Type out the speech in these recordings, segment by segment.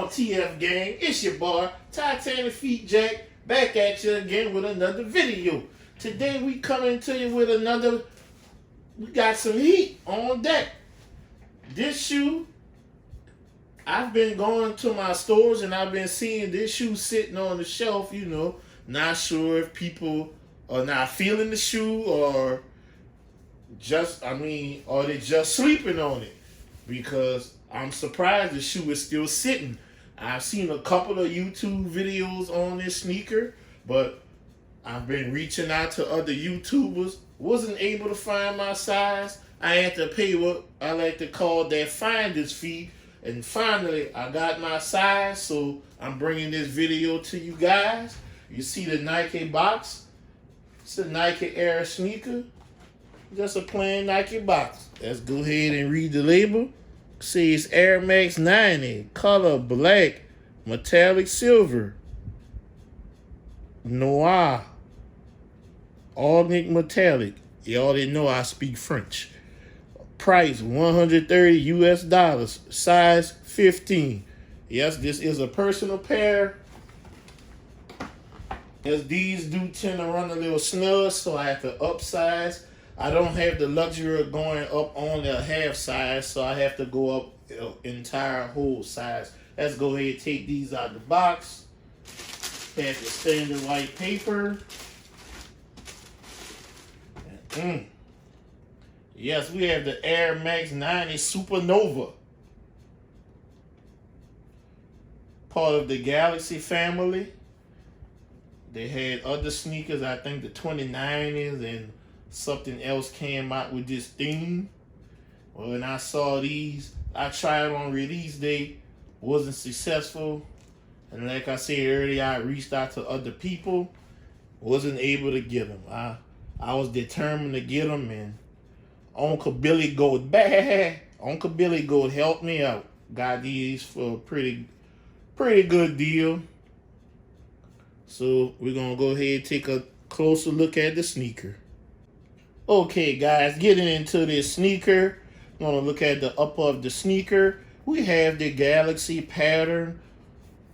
on, TF gang? It's your boy, TitanicFeetJack, back at you again with another video. Today we coming to you with we got some heat on deck. This shoe, I've been going to my stores and I've been seeing this shoe sitting on the shelf, not sure if people are not feeling the shoe or or they just sleeping on it, because I'm surprised the shoe is still sitting. I've seen a couple of YouTube videos on this sneaker, but I've been reaching out to other YouTubers, wasn't able to find my size. I had to pay what I like to call that finder's fee, and finally I got my size, so I'm bringing this video to you guys. You see the Nike box? It's a Nike Air sneaker, just a plain Nike box. Let's go ahead and read the label. Says Air Max 90, color black, metallic silver, noir, organic metallic. Y'all didn't know I speak French. Price $130 US, size 15. Yes, this is a personal pair. As these do tend to run a little snug, so I have to upsize. I don't have the luxury of going up on the half size, so I have to go up entire whole size. Let's go ahead and take these out of the box. Have the standard white paper. Yes, we have the Air Max 90 Supernova. Part of the Galaxy family. They had other sneakers, I think the 29ers and something else came out with this theme. Well, when I saw these, I tried on release day, wasn't successful. And like I said earlier, I reached out to other people, wasn't able to get them. I was determined to get them, and Uncle Billy Goat helped me out. Got these for a pretty good deal. So we're gonna go ahead and take a closer look at the sneaker. Okay guys, getting into this sneaker, I'm gonna look at the upper of the sneaker. We have the Galaxy pattern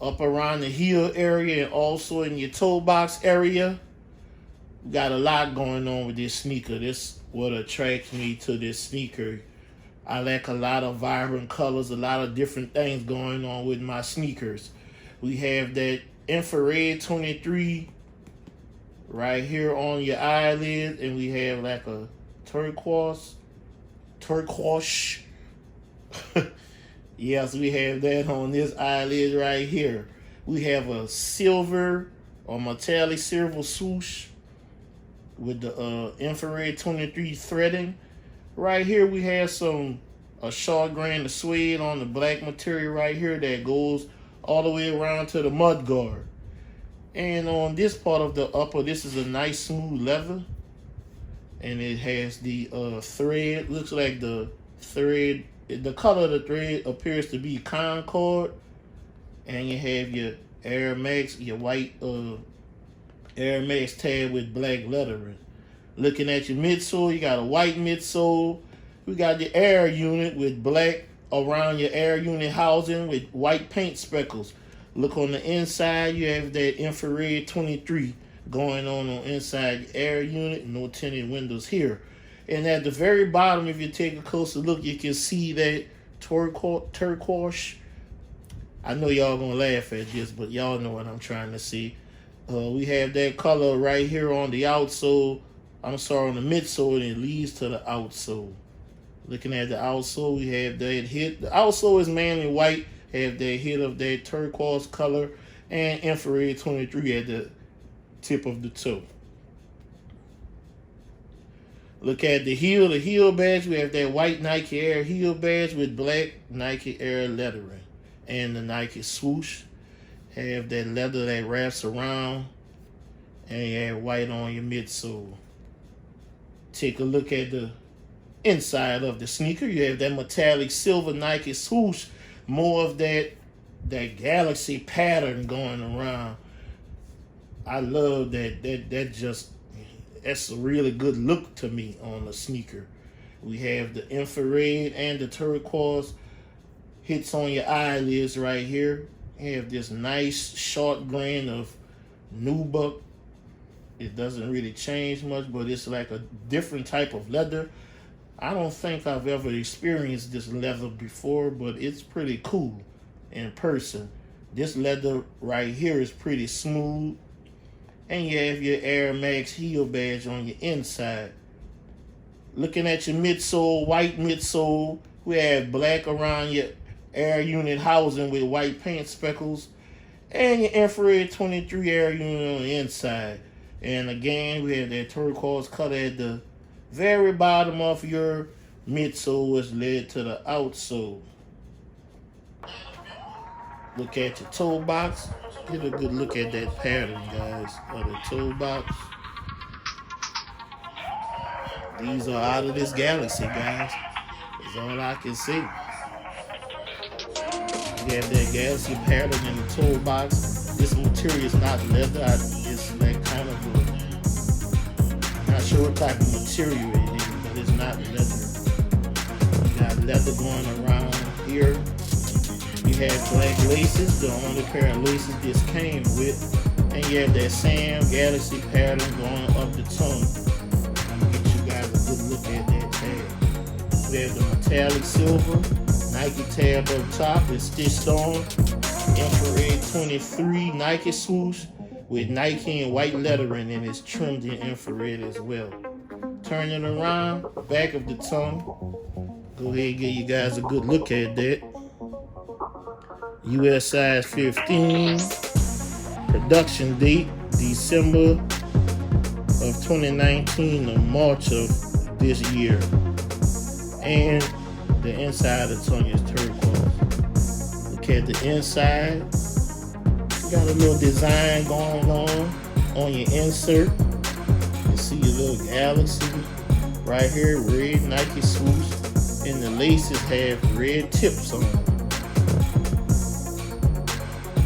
up around the heel area and also in your toe box area. We got a lot going on with this sneaker. This what attracts me to this sneaker. I like a lot of vibrant colors, a lot of different things going on with my sneakers. We have that infrared 23 right here on your eyelid, and we have like a turquoise. Yes, we have that on this eyelid right here. We have a silver or metallic silver swoosh with the infrared 23 threading. Right here we have a short grain of suede on the black material right here that goes all the way around to the mud guard. And on this part of the upper, this is a nice smooth leather, and it has the thread. Looks like the thread, the color of the thread appears to be Concord. And you have your Air Max, your white Air Max tag with black lettering. Looking at your midsole, you got a white midsole. We got your air unit with black around your air unit housing with white paint speckles. Look on the inside, you have that infrared 23 going on inside your air unit. No tinted windows here. And at the very bottom, if you take a closer look, you can see that turquoise. I know y'all gonna laugh at this, but y'all know what I'm trying to see. We have that color right here on the outsole. I'm sorry, on the midsole, and it leads to the outsole. Looking at the outsole, we have that hit. The outsole is mainly white, have that hit of that turquoise color, and infrared 23 at the tip of the toe. Look at the heel badge. We have that white Nike Air heel badge with black Nike Air lettering. And the Nike swoosh. Have that leather that wraps around, and you have white on your midsole. Take a look at the inside of the sneaker. You have that metallic silver Nike swoosh, more of that Galaxy pattern going around. I love that. That's a really good look to me on the sneaker. We have the infrared and the turquoise hits on your eyelids right here. You have this nice short grain of nubuck. It doesn't really change much, but it's like a different type of leather. I don't think I've ever experienced this leather before, but it's pretty cool in person. This leather right here is pretty smooth. And you have your Air Max heel badge on your inside. Looking at your midsole, white midsole, we have black around your air unit housing with white paint speckles, and your infrared 23 air unit on the inside. And again, we have that turquoise color at the very bottom of your midsole, which led to the outsole. Look at your toe box. Get a good look at that pattern, guys, of the toe box. These are out of this galaxy, guys. That's all I can see. You have that galaxy pattern in the toe box. This material is not leather. It's like kind of a, not sure what type of material it is, but it's not leather. You got leather going around here. You have black laces, the only pair of laces this came with. And you have that Sam Galaxy pattern going up the tongue. I'm gonna get you guys a good look at that tag. We have the metallic silver, Nike tab up top, it's stitched on. Infrared 23 Nike swoosh with Nike and white lettering, and it's trimmed in infrared as well. Turn it around, back of the tongue. Go ahead and give you guys a good look at that. US size 15, production date December of 2019 or March of this year, and the inside of the tongue is turquoise. Look at the inside, you got a little design going on your insert. You see your little galaxy right here, red Nike swoosh, and the laces have red tips on them.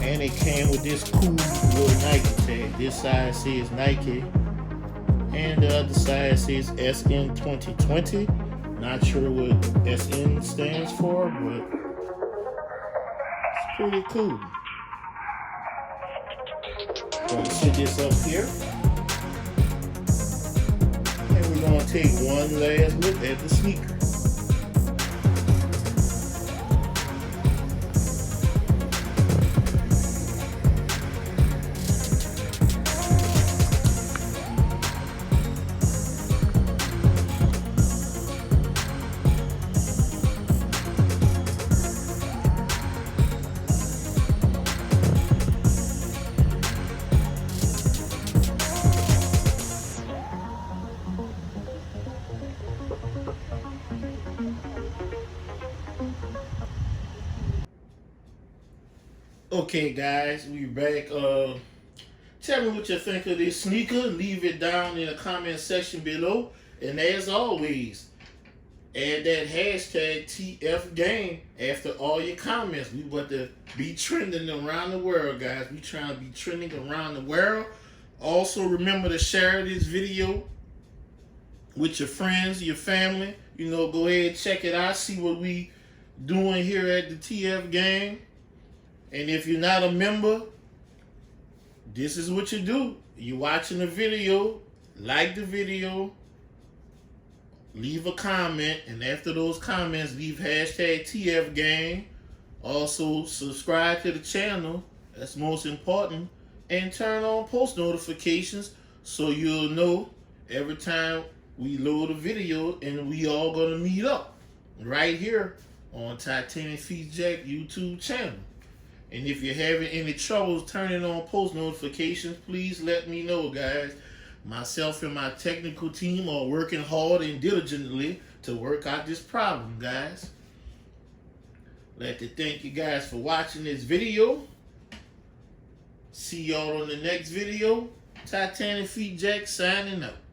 And it came with this cool little Nike tag. This side says Nike, and the other side says SN 2020. Not sure what SN stands for, but it's pretty cool. Gonna sit this up here, and we're gonna take one last look at the sneaker. Okay, guys, we back. Tell me what you think of this sneaker. Leave it down in the comment section below. And as always, add that hashtag TFGame after all your comments. We want to be trending around the world, guys. We trying to be trending around the world. Also, remember to share this video with your friends, your family. You know, go ahead, check it out. See what we doing here at the TF Game. And if you're not a member, this is what you do. You're watching the video, like the video, leave a comment, and after those comments, leave hashtag TFGame. Also, subscribe to the channel. That's most important. And turn on post notifications so you'll know every time we load a video, and we all gonna meet up right here on TitanicFeetJack YouTube channel. And if you're having any troubles turning on post notifications, please let me know, guys. Myself and my technical team are working hard and diligently to work out this problem, guys. I'd like to thank you guys for watching this video. See y'all on the next video. TitanicFeetJack signing out.